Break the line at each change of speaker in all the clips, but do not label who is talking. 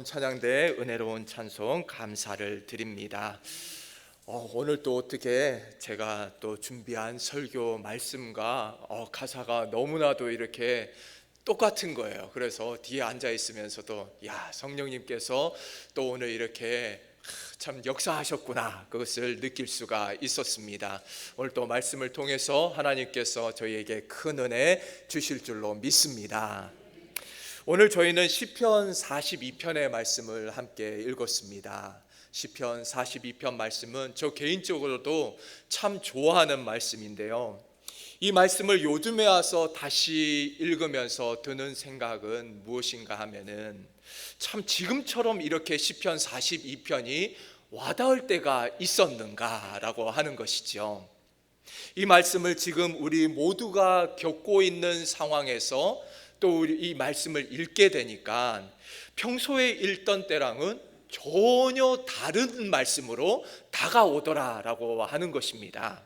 찬양대 은혜로운 찬송 감사를 드립니다. 오늘 또 어떻게 제가 또 준비한 설교 말씀과 가사가 너무나도 이렇게 똑같은 거예요. 그래서 뒤에 앉아 있으면서도 성령님께서 또 오늘 이렇게 참 역사하셨구나, 그것을 느낄 수가 있었습니다. 오늘 또 말씀을 통해서 하나님께서 저희에게 큰 은혜 주실 줄로 믿습니다. 오늘 저희는 시편 42편의 말씀을 함께 읽었습니다. 시편 42편 말씀은 저 개인적으로도 참 좋아하는 말씀인데요, 이 말씀을 요즘에 와서 다시 읽으면서 드는 생각은 무엇인가 하면은, 참 지금처럼 이렇게 시편 42편이 와닿을 때가 있었는가라고 하는 것이죠. 이 말씀을 지금 우리 모두가 겪고 있는 상황에서 또 이 말씀을 읽게 되니까 평소에 읽던 때랑은 전혀 다른 말씀으로 다가오더라라고 하는 것입니다.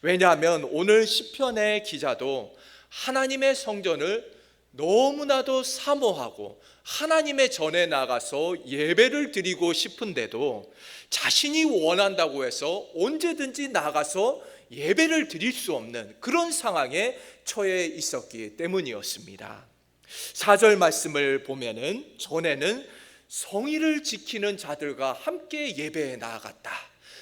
왜냐하면 오늘 시편의 기자도 하나님의 성전을 너무나도 사모하고 하나님의 전에 나가서 예배를 드리고 싶은데도 자신이 원한다고 해서 언제든지 나가서 예배를 드릴 수 없는 그런 상황에 처해 있었기 때문이었습니다. 4절 말씀을 보면은, 전에는 성의를 지키는 자들과 함께 예배에 나아갔다,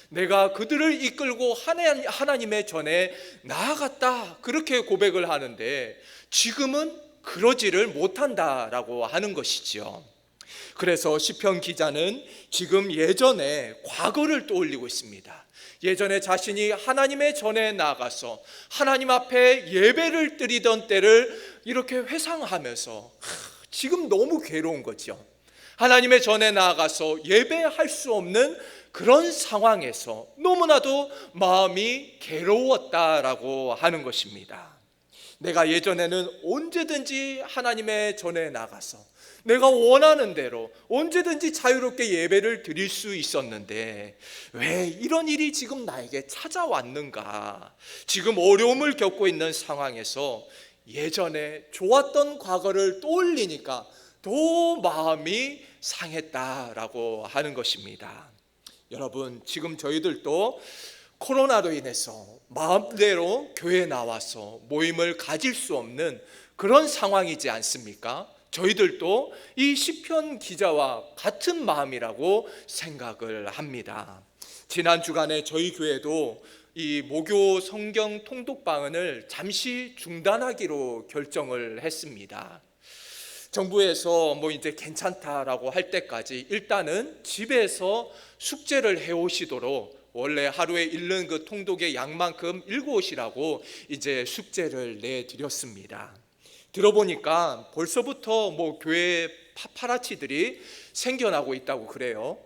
내가 그들을 이끌고 하나님의 전에 나아갔다, 그렇게 고백을 하는데 지금은 그러지를 못한다라고 하는 것이지요. 그래서 시편 기자는 지금 예전에 과거를 떠올리고 있습니다. 예전에 자신이 하나님의 전에 나가서 하나님 앞에 예배를 드리던 때를 이렇게 회상하면서 지금 너무 괴로운 거죠. 하나님의 전에 나가서 예배할 수 없는 그런 상황에서 너무나도 마음이 괴로웠다라고 하는 것입니다. 내가 예전에는 언제든지 하나님의 전에 나가서 내가 원하는 대로 언제든지 자유롭게 예배를 드릴 수 있었는데 왜 이런 일이 지금 나에게 찾아왔는가? 지금 어려움을 겪고 있는 상황에서 예전에 좋았던 과거를 떠올리니까 더 마음이 상했다라고 하는 것입니다. 여러분, 지금 저희들도 코로나로 인해서 마음대로 교회에 나와서 모임을 가질 수 없는 그런 상황이지 않습니까? 저희들도 이 시편 기자와 같은 마음이라고 생각을 합니다. 지난 주간에 저희 교회도 이 목요 성경 통독방을 잠시 중단하기로 결정을 했습니다. 정부에서 이제 괜찮다라고 할 때까지 일단은 집에서 숙제를 해오시도록, 원래 하루에 읽는 그 통독의 양만큼 읽어오시라고 이제 숙제를 내드렸습니다. 들어보니까 벌써부터 교회 파파라치들이 생겨나고 있다고 그래요.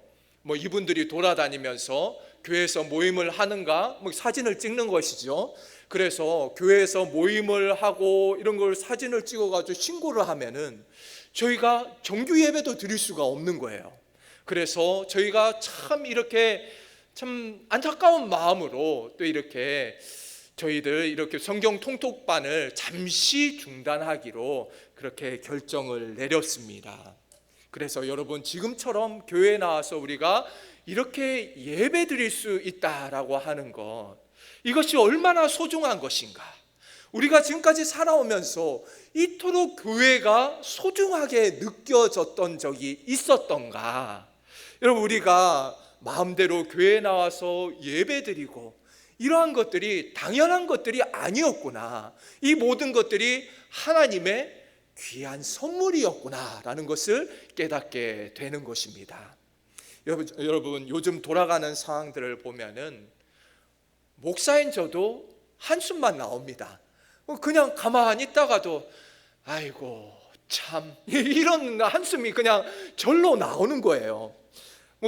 이분들이 돌아다니면서 교회에서 모임을 하는가 사진을 찍는 것이죠. 그래서 교회에서 모임을 하고 이런 걸 사진을 찍어가지고 신고를 하면은 저희가 정규 예배도 드릴 수가 없는 거예요. 그래서 저희가 참 이렇게 참 안타까운 마음으로 또 이렇게 저희들 이렇게 성경 통독반을 잠시 중단하기로 그렇게 결정을 내렸습니다. 그래서 여러분, 지금처럼 교회에 나와서 우리가 이렇게 예배 드릴 수 있다라고 하는 것, 이것이 얼마나 소중한 것인가. 우리가 지금까지 살아오면서 이토록 교회가 소중하게 느껴졌던 적이 있었던가. 여러분, 우리가 마음대로 교회에 나와서 예배 드리고 이러한 것들이 당연한 것들이 아니었구나, 이 모든 것들이 하나님의 귀한 선물이었구나라는 것을 깨닫게 되는 것입니다. 여러분, 요즘 돌아가는 상황들을 보면은 목사인 저도 한숨만 나옵니다. 그냥 가만히 있다가도 아이고 참, 이런 한숨이 그냥 절로 나오는 거예요.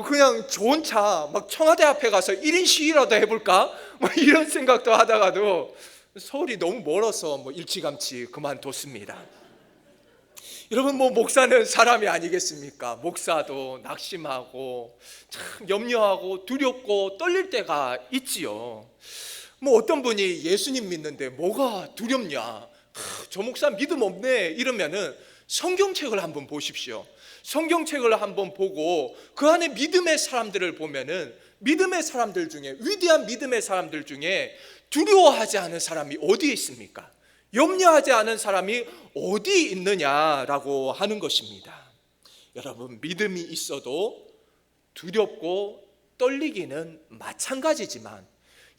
그냥 좋은 차 청와대 앞에 가서 1인 시위라도 해볼까? 이런 생각도 하다가도 서울이 너무 멀어서 일찌감치 그만뒀습니다. 여러분, 목사는 사람이 아니겠습니까? 목사도 낙심하고 참 염려하고 두렵고 떨릴 때가 있지요. 어떤 분이 예수님 믿는데 뭐가 두렵냐, 저 목사 믿음 없네 이러면은 성경책을 한번 보십시오. 성경책을 한번 보고 그 안에 믿음의 사람들을 보면은 믿음의 사람들 중에, 위대한 믿음의 사람들 중에 두려워하지 않은 사람이 어디에 있습니까? 염려하지 않은 사람이 어디 있느냐라고 하는 것입니다. 여러분, 믿음이 있어도 두렵고 떨리기는 마찬가지지만,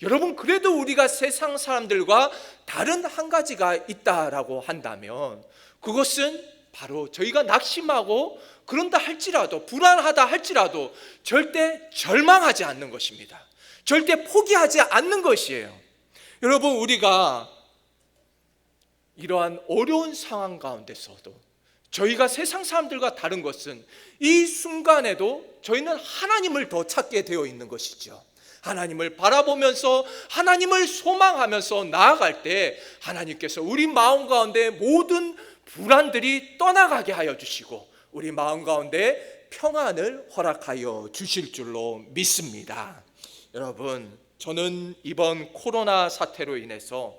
여러분, 그래도 우리가 세상 사람들과 다른 한 가지가 있다라고 한다면, 그것은 바로 저희가 낙심하고 그런다 할지라도, 불안하다 할지라도 절대 절망하지 않는 것입니다. 절대 포기하지 않는 것이에요. 여러분, 우리가 이러한 어려운 상황 가운데서도 저희가 세상 사람들과 다른 것은 이 순간에도 저희는 하나님을 더 찾게 되어 있는 것이죠. 하나님을 바라보면서 하나님을 소망하면서 나아갈 때 하나님께서 우리 마음 가운데 모든 불안들이 떠나가게 하여 주시고 우리 마음 가운데 평안을 허락하여 주실 줄로 믿습니다. 여러분, 저는 이번 코로나 사태로 인해서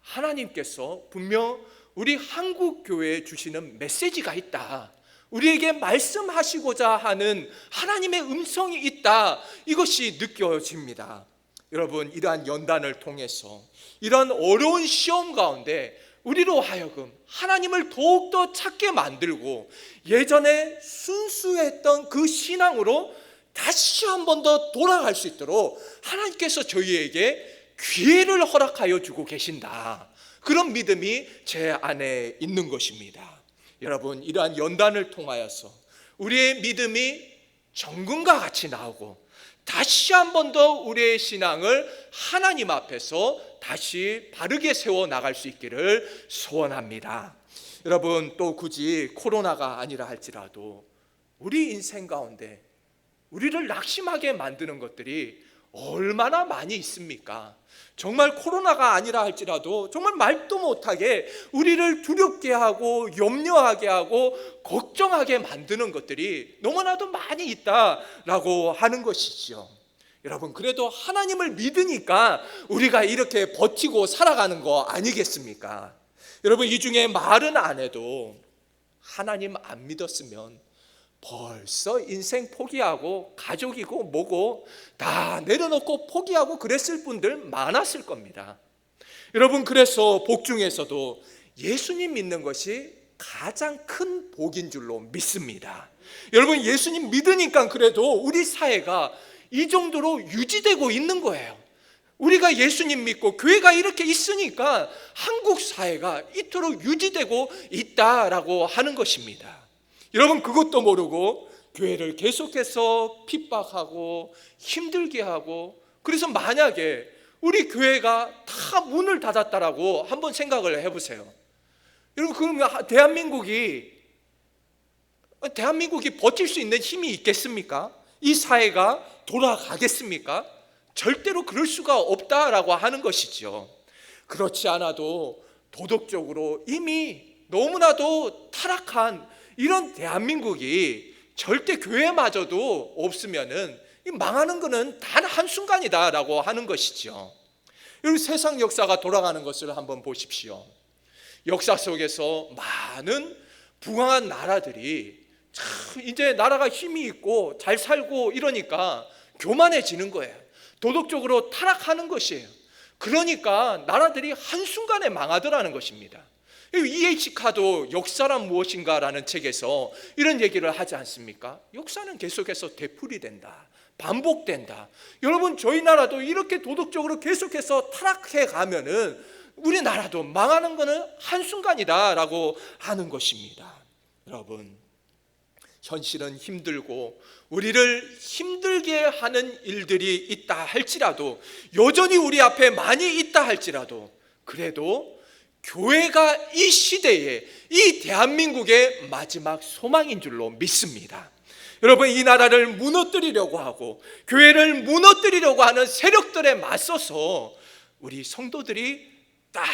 하나님께서 분명 우리 한국 교회에 주시는 메시지가 있다, 우리에게 말씀하시고자 하는 하나님의 음성이 있다, 이것이 느껴집니다. 여러분, 이러한 연단을 통해서 이러한 어려운 시험 가운데 우리로 하여금 하나님을 더욱더 찾게 만들고 예전에 순수했던 그 신앙으로 다시 한 번 더 돌아갈 수 있도록 하나님께서 저희에게 기회를 허락하여 주고 계신다, 그런 믿음이 제 안에 있는 것입니다. 여러분, 이러한 연단을 통하여서 우리의 믿음이 정금과 같이 나오고 다시 한 번 더 우리의 신앙을 하나님 앞에서 다시 바르게 세워 나갈 수 있기를 소원합니다. 여러분, 또 굳이 코로나가 아니라 할지라도 우리 인생 가운데 우리를 낙심하게 만드는 것들이 얼마나 많이 있습니까? 정말 코로나가 아니라 할지라도 정말 말도 못하게 우리를 두렵게 하고 염려하게 하고 걱정하게 만드는 것들이 너무나도 많이 있다라고 하는 것이죠. 여러분, 그래도 하나님을 믿으니까 우리가 이렇게 버티고 살아가는 거 아니겠습니까? 여러분, 이 중에 말은 안 해도 하나님 안 믿었으면 벌써 인생 포기하고 가족이고 뭐고 다 내려놓고 포기하고 그랬을 분들 많았을 겁니다. 여러분, 그래서 복 중에서도 예수님 믿는 것이 가장 큰 복인 줄로 믿습니다. 여러분, 예수님 믿으니까 그래도 우리 사회가 이 정도로 유지되고 있는 거예요. 우리가 예수님 믿고 교회가 이렇게 있으니까 한국 사회가 이토록 유지되고 있다라고 하는 것입니다. 여러분, 그것도 모르고 교회를 계속해서 핍박하고 힘들게 하고, 그래서 만약에 우리 교회가 다 문을 닫았다라고 한번 생각을 해보세요. 여러분, 그럼 대한민국이 버틸 수 있는 힘이 있겠습니까? 이 사회가 돌아가겠습니까? 절대로 그럴 수가 없다라고 하는 것이죠. 그렇지 않아도 도덕적으로 이미 너무나도 타락한 이런 대한민국이 절대 교회마저도 없으면은 망하는 것은 단 한순간이다라고 하는 것이죠. 여러분, 세상 역사가 돌아가는 것을 한번 보십시오. 역사 속에서 많은 부강한 나라들이 이제 나라가 힘이 있고 잘 살고 이러니까 교만해지는 거예요. 도덕적으로 타락하는 것이에요. 그러니까 나라들이 한순간에 망하더라는 것입니다. E.H. 카도 역사란 무엇인가라는 책에서 이런 얘기를 하지 않습니까? 역사는 계속해서 되풀이된다, 반복된다. 여러분, 저희 나라도 이렇게 도덕적으로 계속해서 타락해 가면은 우리나라도 망하는 것은 한순간이다라고 하는 것입니다. 여러분, 현실은 힘들고 우리를 힘들게 하는 일들이 있다 할지라도, 여전히 우리 앞에 많이 있다 할지라도, 그래도 교회가 이 시대에 이 대한민국의 마지막 소망인 줄로 믿습니다. 여러분, 이 나라를 무너뜨리려고 하고 교회를 무너뜨리려고 하는 세력들에 맞서서 우리 성도들이 딱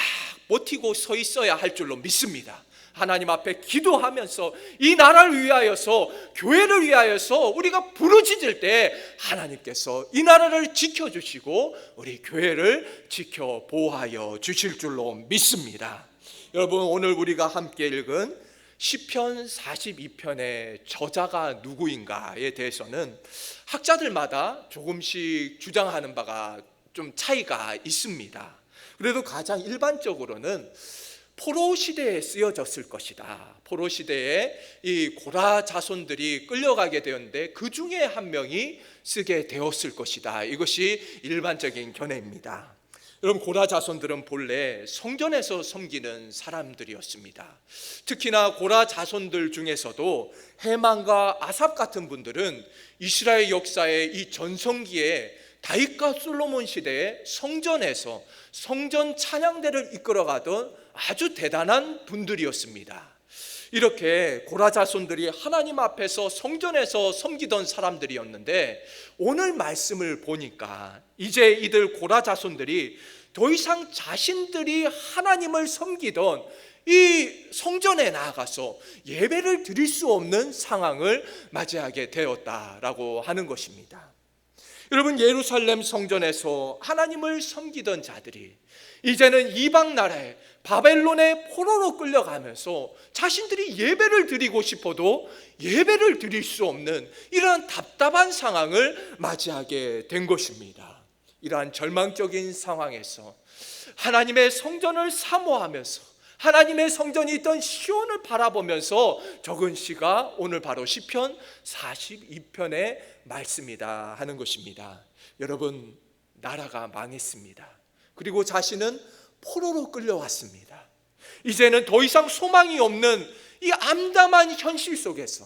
버티고 서 있어야 할 줄로 믿습니다. 하나님 앞에 기도하면서 이 나라를 위하여서, 교회를 위하여서 우리가 부르짖을 때 하나님께서 이 나라를 지켜주시고 우리 교회를 지켜 보호하여 주실 줄로 믿습니다. 여러분, 오늘 우리가 함께 읽은 시편 42편의 저자가 누구인가에 대해서는 학자들마다 조금씩 주장하는 바가 좀 차이가 있습니다. 그래도 가장 일반적으로는 포로 시대에 쓰여졌을 것이다. 포로 시대에 이 고라 자손들이 끌려가게 되었는데 그 중에 한 명이 쓰게 되었을 것이다. 이것이 일반적인 견해입니다. 여러분, 고라 자손들은 본래 성전에서 섬기는 사람들이었습니다. 특히나 고라 자손들 중에서도 헤만과 아삽 같은 분들은 이스라엘 역사의 이 전성기에 다윗과 솔로몬 시대에 성전에서 성전 찬양대를 이끌어가던 아주 대단한 분들이었습니다. 이렇게 고라 자손들이 하나님 앞에서 성전에서 섬기던 사람들이었는데, 오늘 말씀을 보니까 이제 이들 고라 자손들이 더 이상 자신들이 하나님을 섬기던 이 성전에 나아가서 예배를 드릴 수 없는 상황을 맞이하게 되었다라고 하는 것입니다. 여러분, 예루살렘 성전에서 하나님을 섬기던 자들이 이제는 이방 나라에 바벨론의 포로로 끌려가면서 자신들이 예배를 드리고 싶어도 예배를 드릴 수 없는 이러한 답답한 상황을 맞이하게 된 것입니다. 이러한 절망적인 상황에서 하나님의 성전을 사모하면서 하나님의 성전이 있던 시온을 바라보면서 적은 시가 오늘 바로 시편 42편의 말씀이다 하는 것입니다. 여러분, 나라가 망했습니다. 그리고 자신은 포로로 끌려왔습니다. 이제는 더 이상 소망이 없는 이 암담한 현실 속에서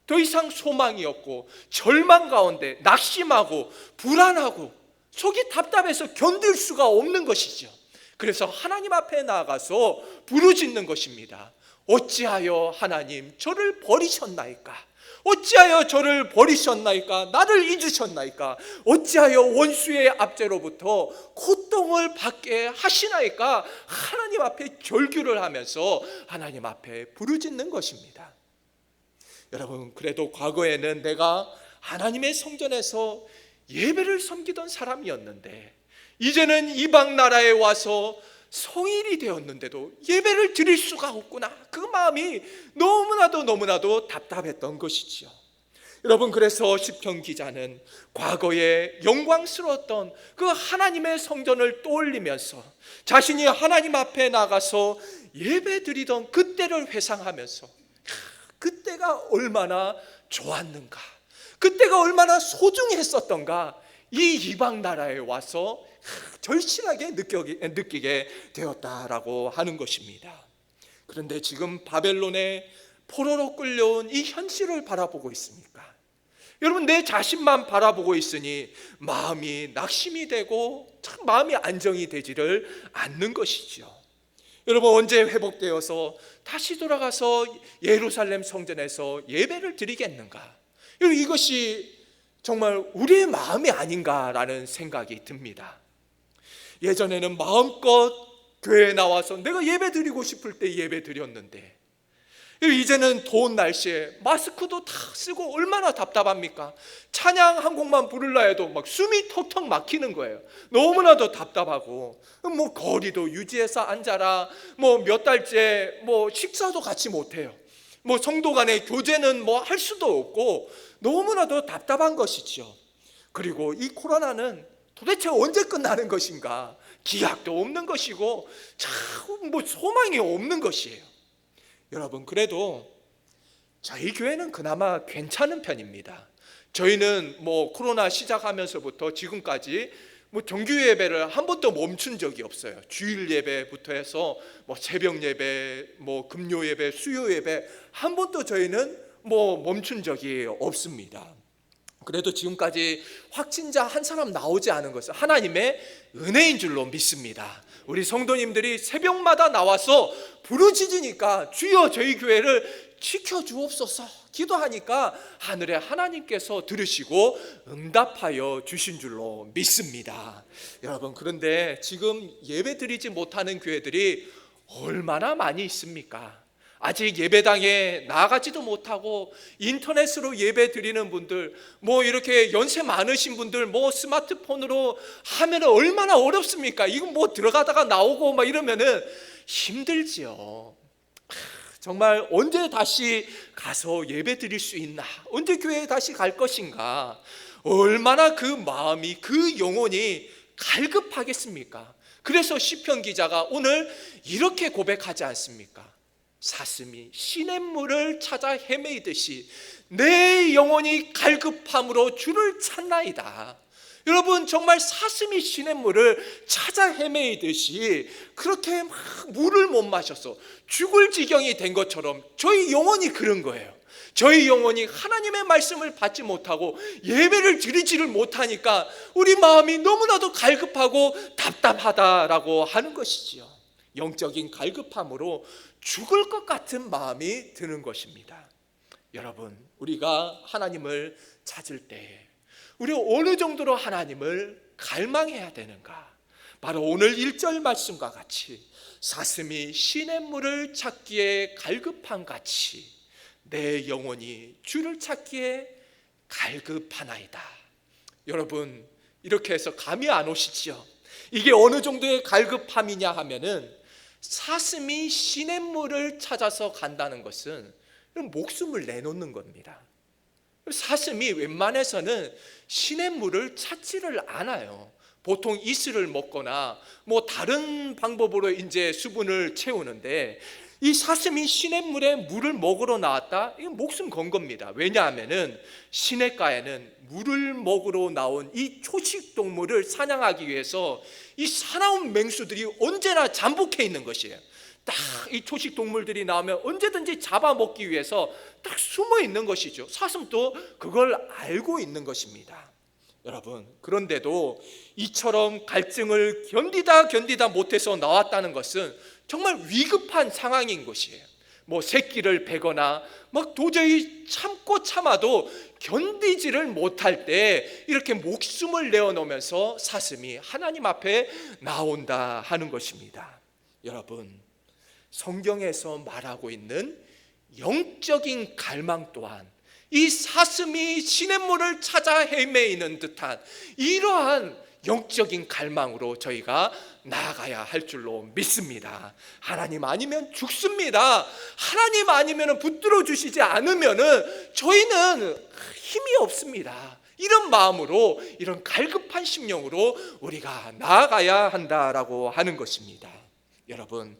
더 이상 소망이 없고 절망 가운데 낙심하고 불안하고 속이 답답해서 견딜 수가 없는 것이죠. 그래서 하나님 앞에 나아가서 부르짖는 것입니다. 어찌하여 하나님 저를 버리셨나이까? 어찌하여 저를 버리셨나이까? 나를 잊으셨나이까? 어찌하여 원수의 압제로부터 고통을 받게 하시나이까? 하나님 앞에 절규를 하면서 하나님 앞에 부르짖는 것입니다. 여러분, 그래도 과거에는 내가 하나님의 성전에서 예배를 섬기던 사람이었는데 이제는 이방 나라에 와서 성인이 되었는데도 예배를 드릴 수가 없구나. 그 마음이 너무나도 답답했던 것이지요. 여러분, 그래서 시편 기자는 과거에 영광스러웠던 그 하나님의 성전을 떠올리면서 자신이 하나님 앞에 나가서 예배 드리던 그때를 회상하면서 그때가 얼마나 좋았는가, 그때가 얼마나 소중했었던가, 이 이방 나라에 와서 절실하게 느끼게 되었다라고 하는 것입니다. 그런데 지금 바벨론의 포로로 끌려온 이 현실을 바라보고 있습니까? 여러분, 내 자신만 바라보고 있으니 마음이 낙심이 되고 참 마음이 안정이 되지를 않는 것이죠. 여러분, 언제 회복되어서 다시 돌아가서 예루살렘 성전에서 예배를 드리겠는가? 이것이 정말 우리의 마음이 아닌가라는 생각이 듭니다. 예전에는 마음껏 교회에 나와서 내가 예배 드리고 싶을 때 예배 드렸는데, 이제는 더운 날씨에 마스크도 다 쓰고 얼마나 답답합니까? 찬양 한 곡만 부르려 해도 막 숨이 턱턱 막히는 거예요. 너무나도 답답하고, 뭐 거리도 유지해서 앉아라, 뭐 몇 달째 뭐 식사도 같이 못해요. 뭐 성도 간의 교제는 뭐 할 수도 없고 너무나도 답답한 것이죠. 그리고 이 코로나는 도대체 언제 끝나는 것인가? 기약도 없는 것이고 참 뭐 소망이 없는 것이에요. 여러분, 그래도 저희 교회는 그나마 괜찮은 편입니다. 저희는 뭐 코로나 시작하면서부터 지금까지 뭐 정규 예배를 한 번도 멈춘 적이 없어요. 주일 예배부터 해서 뭐 새벽 예배, 뭐 금요 예배, 수요 예배 한 번도 저희는 뭐 멈춘 적이 없습니다. 그래도 지금까지 확진자 한 사람 나오지 않은 것은 하나님의 은혜인 줄로 믿습니다. 우리 성도님들이 새벽마다 나와서 부르짖으니까 주여 저희 교회를 지켜주옵소서 기도하니까 하늘의 하나님께서 들으시고 응답하여 주신 줄로 믿습니다. 여러분, 그런데 지금 예배 드리지 못하는 교회들이 얼마나 많이 있습니까? 아직 예배당에 나가지도 못하고 인터넷으로 예배 드리는 분들, 뭐 이렇게 연세 많으신 분들 뭐 스마트폰으로 하면 얼마나 어렵습니까? 이거 뭐 들어가다가 나오고 막 이러면은 힘들지요. 정말 언제 다시 가서 예배 드릴 수 있나? 언제 교회에 다시 갈 것인가? 얼마나 그 마음이, 그 영혼이 갈급하겠습니까? 그래서 시편 기자가 오늘 이렇게 고백하지 않습니까? 사슴이 시냇물을 찾아 헤매이듯이 내 영혼이 갈급함으로 주를 찾나이다. 여러분, 정말 사슴이 시냇물을 찾아 헤매이듯이 그렇게 막 물을 못 마셔서 죽을 지경이 된 것처럼 저희 영혼이 그런 거예요. 저희 영혼이 하나님의 말씀을 받지 못하고 예배를 드리지를 못하니까 우리 마음이 너무나도 갈급하고 답답하다라고 하는 것이지요. 영적인 갈급함으로 죽을 것 같은 마음이 드는 것입니다. 여러분, 우리가 하나님을 찾을 때 우리가 어느 정도로 하나님을 갈망해야 되는가? 바로 오늘 1절 말씀과 같이 사슴이 시냇물을 찾기에 갈급한 같이 내 영혼이 주를 찾기에 갈급하나이다. 여러분, 이렇게 해서 감이 안 오시지요? 이게 어느 정도의 갈급함이냐 하면은 사슴이 시냇물을 찾아서 간다는 것은 목숨을 내놓는 겁니다. 사슴이 웬만해서는 시냇물을 찾지를 않아요. 보통 이슬을 먹거나 뭐 다른 방법으로 이제 수분을 채우는데, 이 사슴이 시냇물에 물을 먹으러 나왔다? 이건 목숨 건 겁니다. 왜냐하면은 시냇가에는 물을 먹으러 나온 이 초식 동물을 사냥하기 위해서 이 사나운 맹수들이 언제나 잠복해 있는 것이에요. 딱 이 초식 동물들이 나오면 언제든지 잡아먹기 위해서 딱 숨어 있는 것이죠. 사슴도 그걸 알고 있는 것입니다. 여러분, 그런데도 이처럼 갈증을 견디다 못해서 나왔다는 것은 정말 위급한 상황인 것이에요. 뭐 새끼를 베거나 막 도저히 참아도 견디지를 못할 때 이렇게 목숨을 내어놓으면서 사슴이 하나님 앞에 나온다 하는 것입니다. 여러분, 성경에서 말하고 있는 영적인 갈망 또한 이 사슴이 시냇물을 찾아 헤매이는 듯한 이러한 영적인 갈망으로 저희가 나아가야 할 줄로 믿습니다. 하나님 아니면 죽습니다. 하나님 아니면 붙들어 주시지 않으면 저희는 힘이 없습니다. 이런 마음으로, 이런 갈급한 심령으로 우리가 나아가야 한다라고 하는 것입니다. 여러분,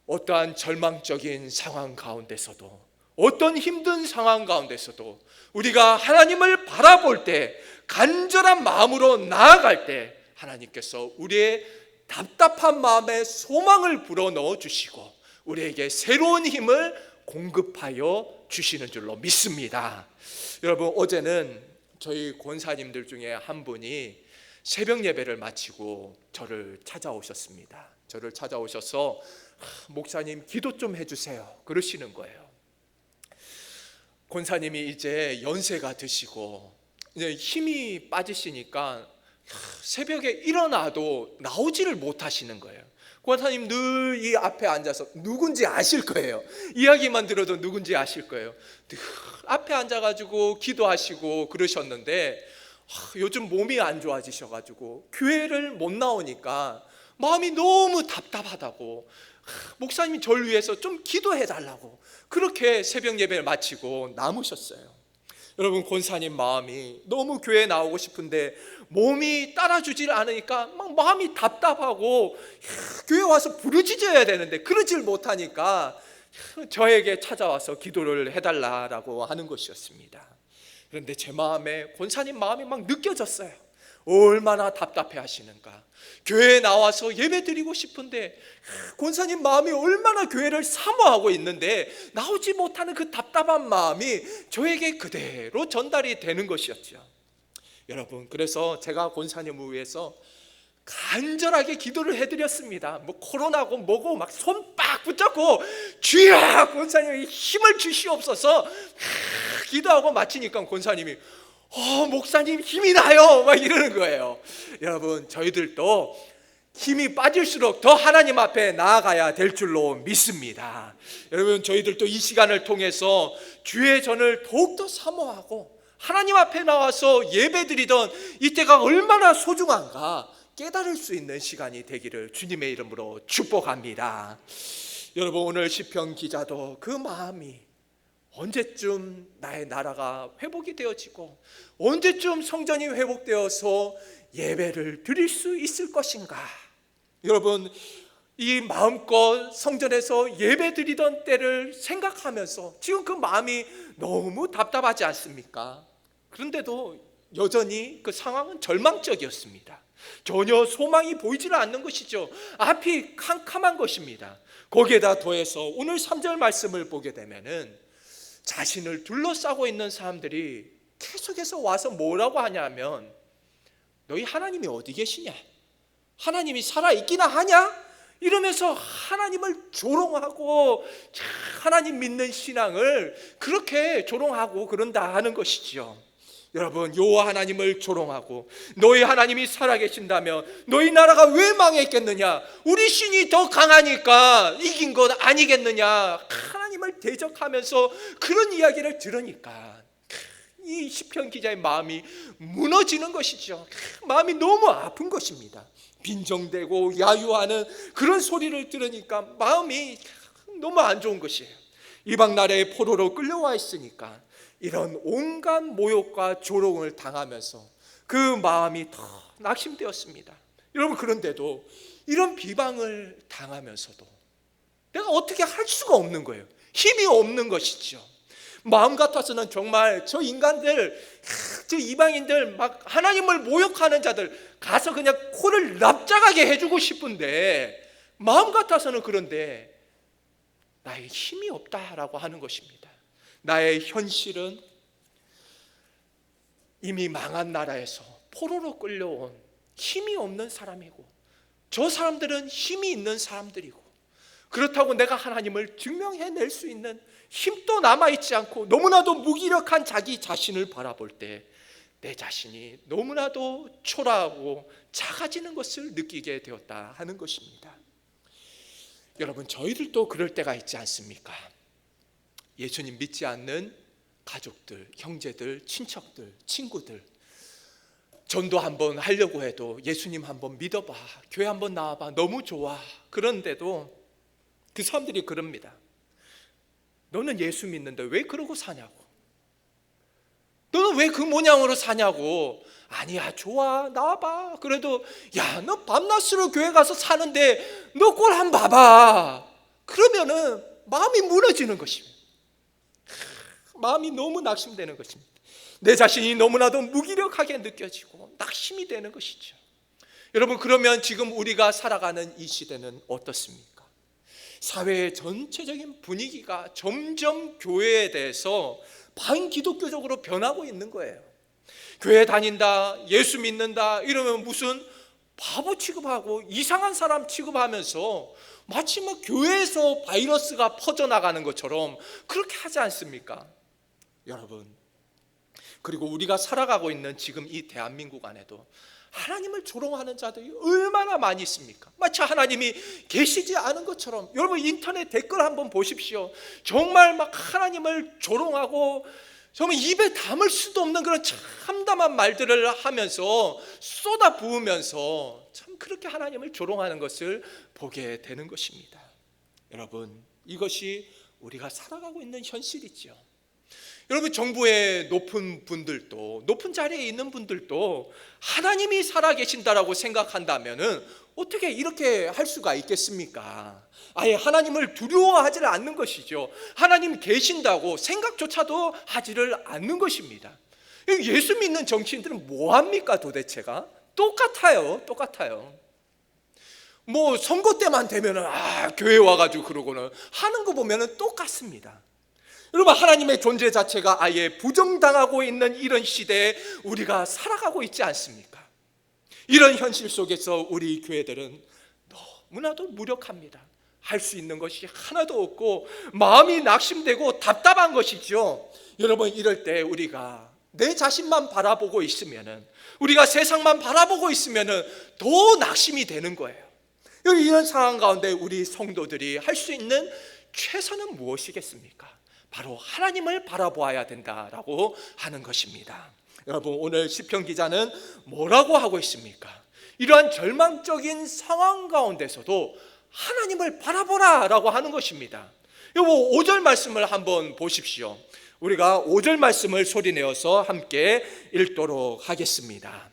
어떠한 절망적인 상황 가운데서도, 어떤 힘든 상황 가운데서도 우리가 하나님을 바라볼 때, 간절한 마음으로 나아갈 때 하나님께서 우리의 답답한 마음에 소망을 불어넣어 주시고 우리에게 새로운 힘을 공급하여 주시는 줄로 믿습니다. 여러분, 어제는 저희 권사님들 중에 한 분이 새벽 예배를 마치고 저를 찾아오셨습니다. 저를 찾아오셔서 목사님 기도 좀 해주세요 그러시는 거예요. 권사님이 이제 연세가 드시고 이제 힘이 빠지시니까 새벽에 일어나도 나오지를 못하시는 거예요. 권사님 늘 이 앞에 앉아서 누군지 아실 거예요. 이야기만 들어도 누군지 아실 거예요. 늘 앞에 앉아가지고 기도하시고 그러셨는데 요즘 몸이 안 좋아지셔가지고 교회를 못 나오니까 마음이 너무 답답하다고 목사님이 저를 위해서 좀 기도해 달라고 그렇게 새벽 예배를 마치고 남으셨어요. 여러분, 권사님 마음이 너무 교회에 나오고 싶은데 몸이 따라주질 않으니까 막 마음이 답답하고 교회 와서 부르짖어야 되는데 그러질 못하니까 저에게 찾아와서 기도를 해달라고 하는 것이었습니다. 그런데 제 마음에 권사님 마음이 막 느껴졌어요. 얼마나 답답해 하시는가. 교회에 나와서 예배 드리고 싶은데 권사님 마음이 얼마나 교회를 사모하고 있는데 나오지 못하는 그 답답한 마음이 저에게 그대로 전달이 되는 것이었죠. 여러분, 그래서 제가 권사님을 위해서 간절하게 기도를 해드렸습니다. 뭐 코로나고 뭐고 막 손 빡 붙잡고 주여 권사님이 힘을 주시옵소서 기도하고 마치니까 권사님이 목사님 힘이 나요 막 이러는 거예요. 여러분, 저희들도 힘이 빠질수록 더 하나님 앞에 나아가야 될 줄로 믿습니다. 여러분, 저희들도 이 시간을 통해서 주의 전을 더욱더 사모하고 하나님 앞에 나와서 예배드리던 이때가 얼마나 소중한가 깨달을 수 있는 시간이 되기를 주님의 이름으로 축복합니다. 여러분, 오늘 시편 기자도 그 마음이 언제쯤 나의 나라가 회복이 되어지고 언제쯤 성전이 회복되어서 예배를 드릴 수 있을 것인가. 여러분, 이 마음껏 성전에서 예배 드리던 때를 생각하면서 지금 그 마음이 너무 답답하지 않습니까? 그런데도 여전히 그 상황은 절망적이었습니다. 전혀 소망이 보이지를 않는 것이죠. 앞이 캄캄한 것입니다. 거기에다 더해서 오늘 3절 말씀을 보게 되면은 자신을 둘러싸고 있는 사람들이 계속해서 와서 뭐라고 하냐면, 너희 하나님이 어디 계시냐? 하나님이 살아있기나 하냐? 이러면서 하나님을 조롱하고 하나님 믿는 신앙을 그렇게 조롱하고 그런다 하는 것이죠. 여러분, 여호와 하나님을 조롱하고 너희 하나님이 살아계신다면 너희 나라가 왜 망했겠느냐? 우리 신이 더 강하니까 이긴 것 아니겠느냐? 하나님을 대적하면서 그런 이야기를 들으니까 이 시편 기자의 마음이 무너지는 것이죠. 마음이 너무 아픈 것입니다. 빈정대고 야유하는 그런 소리를 들으니까 마음이 너무 안 좋은 것이에요. 이방 나라의 포로로 끌려와 있으니까 이런 온갖 모욕과 조롱을 당하면서 그 마음이 더 낙심되었습니다. 여러분, 그런데도 이런 비방을 당하면서도 내가 어떻게 할 수가 없는 거예요. 힘이 없는 것이죠. 마음 같아서는 정말 저 인간들, 저 이방인들 막 하나님을 모욕하는 자들 가서 그냥 코를 납작하게 해주고 싶은데, 마음 같아서는 그런데 나의 힘이 없다라고 하는 것입니다. 나의 현실은 이미 망한 나라에서 포로로 끌려온 힘이 없는 사람이고, 저 사람들은 힘이 있는 사람들이고, 그렇다고 내가 하나님을 증명해낼 수 있는 힘도 남아있지 않고 너무나도 무기력한 자기 자신을 바라볼 때 내 자신이 너무나도 초라하고 작아지는 것을 느끼게 되었다 하는 것입니다. 여러분, 저희들도 그럴 때가 있지 않습니까? 예수님 믿지 않는 가족들, 형제들, 친척들, 친구들, 전도 한번 하려고 해도 예수님 한번 믿어봐, 교회 한번 나와봐, 너무 좋아. 그런데도 그 사람들이 그럽니다. 너는 예수 믿는데 왜 그러고 사냐고. 너는 왜 그 모양으로 사냐고. 아니야, 좋아, 나와봐. 그래도 야, 너 밤낮으로 교회 가서 사는데 너 꼴 한번 봐봐. 그러면은 마음이 무너지는 것입니다. 마음이 너무 낙심되는 것입니다. 내 자신이 너무나도 무기력하게 느껴지고 낙심이 되는 것이죠. 여러분, 그러면 지금 우리가 살아가는 이 시대는 어떻습니까? 사회의 전체적인 분위기가 점점 교회에 대해서 반기독교적으로 변하고 있는 거예요. 교회 다닌다, 예수 믿는다 이러면 무슨 바보 취급하고 이상한 사람 취급하면서 마치 뭐 교회에서 바이러스가 퍼져나가는 것처럼 그렇게 하지 않습니까? 여러분, 그리고 우리가 살아가고 있는 지금 이 대한민국 안에도 하나님을 조롱하는 자들이 얼마나 많이 있습니까? 마치 하나님이 계시지 않은 것처럼. 여러분, 인터넷 댓글 한번 보십시오. 정말 막 하나님을 조롱하고 정말 입에 담을 수도 없는 그런 참담한 말들을 하면서 쏟아 부으면서 참 그렇게 하나님을 조롱하는 것을 보게 되는 것입니다. 여러분, 이것이 우리가 살아가고 있는 현실이죠. 여러분, 정부의 높은 분들도, 높은 자리에 있는 분들도 하나님이 살아계신다라고 생각한다면은 어떻게 이렇게 할 수가 있겠습니까? 아예 하나님을 두려워하지를 않는 것이죠. 하나님 계신다고 생각조차도 하지를 않는 것입니다. 예수 믿는 정치인들은 뭐합니까 도대체가? 똑같아요. 뭐 선거 때만 되면은 교회 와가지고 그러고는 하는 거 보면은 똑같습니다. 여러분, 하나님의 존재 자체가 아예 부정당하고 있는 이런 시대에 우리가 살아가고 있지 않습니까? 이런 현실 속에서 우리 교회들은 너무나도 무력합니다. 할 수 있는 것이 하나도 없고 마음이 낙심되고 답답한 것이죠. 여러분, 이럴 때 우리가 내 자신만 바라보고 있으면은, 우리가 세상만 바라보고 있으면은 더 낙심이 되는 거예요. 이런 상황 가운데 우리 성도들이 할 수 있는 최선은 무엇이겠습니까? 바로 하나님을 바라보아야 된다라고 하는 것입니다. 여러분, 오늘 시편 기자는 뭐라고 하고 있습니까? 이러한 절망적인 상황 가운데서도 하나님을 바라보라 라고 하는 것입니다. 여보 5절 말씀을 한번 보십시오. 우리가 5절 말씀을 소리내어서 함께 읽도록 하겠습니다.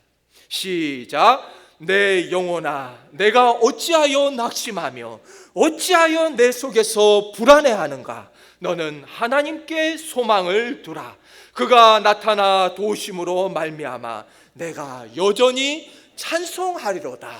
시작. 내 영혼아 내가 어찌하여 낙심하며 어찌하여 내 속에서 불안해하는가. 너는 하나님께 소망을 두라. 그가 나타나 도우심으로 말미암아 내가 여전히 찬송하리로다.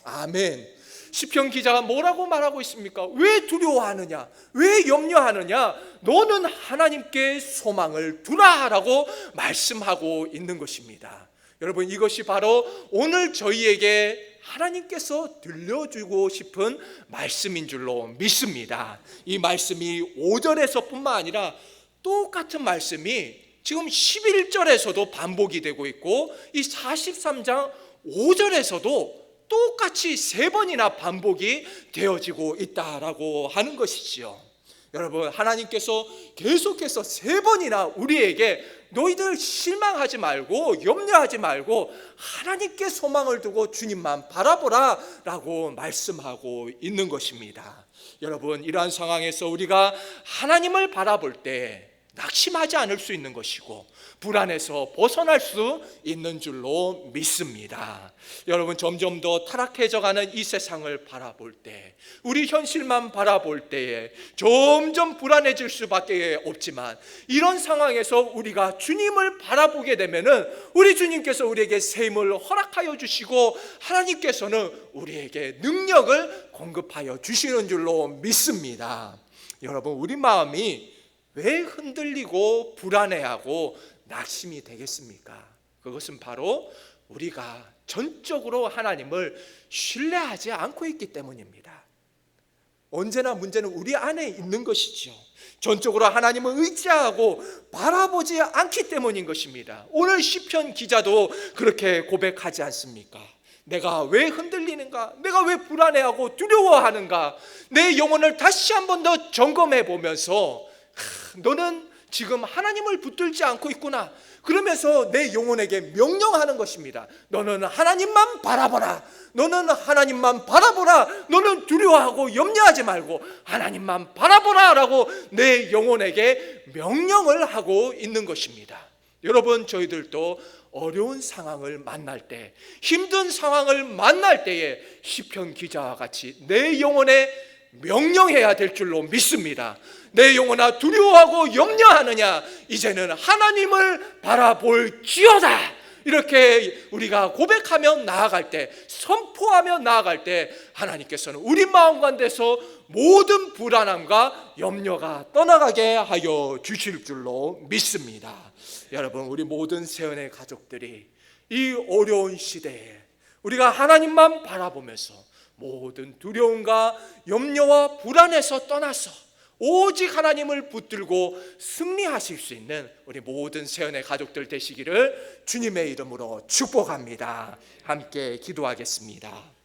아멘. 시편 기자가 뭐라고 말하고 있습니까? 왜 두려워하느냐? 왜 염려하느냐? 너는 하나님께 소망을 두라라고 말씀하고 있는 것입니다. 여러분 이것이 바로 오늘 저희에게 하나님께서 들려주고 싶은 말씀인 줄로 믿습니다. 이 말씀이 5절에서 뿐만 아니라 똑같은 말씀이 지금 11절에서도 반복이 되고 있고 이 43장 5절에서도 똑같이 3번이나 반복이 되어지고 있다라고 하는 것이지요. 여러분 하나님께서 계속해서 3번이나 우리에게 너희들 실망하지 말고 염려하지 말고 하나님께 소망을 두고 주님만 바라보라 라고 말씀하고 있는 것입니다. 여러분 이러한 상황에서 우리가 하나님을 바라볼 때 낙심하지 않을 수 있는 것이고 불안해서 벗어날 수 있는 줄로 믿습니다. 여러분 점점 더 타락해져가는 이 세상을 바라볼 때 우리 현실만 바라볼 때에 점점 불안해질 수밖에 없지만 이런 상황에서 우리가 주님을 바라보게 되면은 우리 주님께서 우리에게 새 힘을 허락하여 주시고 하나님께서는 우리에게 능력을 공급하여 주시는 줄로 믿습니다. 여러분 우리 마음이 왜 흔들리고 불안해하고 낙심이 되겠습니까? 그것은 바로 우리가 전적으로 하나님을 신뢰하지 않고 있기 때문입니다. 언제나 문제는 우리 안에 있는 것이죠. 전적으로 하나님을 의지하고 바라보지 않기 때문인 것입니다. 오늘 시편 기자도 그렇게 고백하지 않습니까? 내가 왜 흔들리는가? 내가 왜 불안해하고 두려워하는가? 내 영혼을 다시 한 번 더 점검해 보면서 너는 지금 하나님을 붙들지 않고 있구나. 그러면서 내 영혼에게 명령하는 것입니다. 너는 하나님만 바라보라. 너는 하나님만 바라보라. 너는 두려워하고 염려하지 말고 하나님만 바라보라 라고 내 영혼에게 명령을 하고 있는 것입니다. 여러분 저희들도 어려운 상황을 만날 때 힘든 상황을 만날 때에 시편 기자와 같이 내 영혼에 명령해야 될 줄로 믿습니다. 내 영혼아 두려워하고 염려하느냐? 이제는 하나님을 바라볼지어다. 이렇게 우리가 고백하며 나아갈 때, 선포하며 나아갈 때 하나님께서는 우리 마음 가운데서 모든 불안함과 염려가 떠나가게 하여 주실 줄로 믿습니다. 여러분 우리 모든 세연의 가족들이 이 어려운 시대에 우리가 하나님만 바라보면서 모든 두려움과 염려와 불안에서 떠나서 오직 하나님을 붙들고 승리하실 수 있는 우리 모든 세연의 가족들 되시기를 주님의 이름으로 축복합니다. 함께 기도하겠습니다.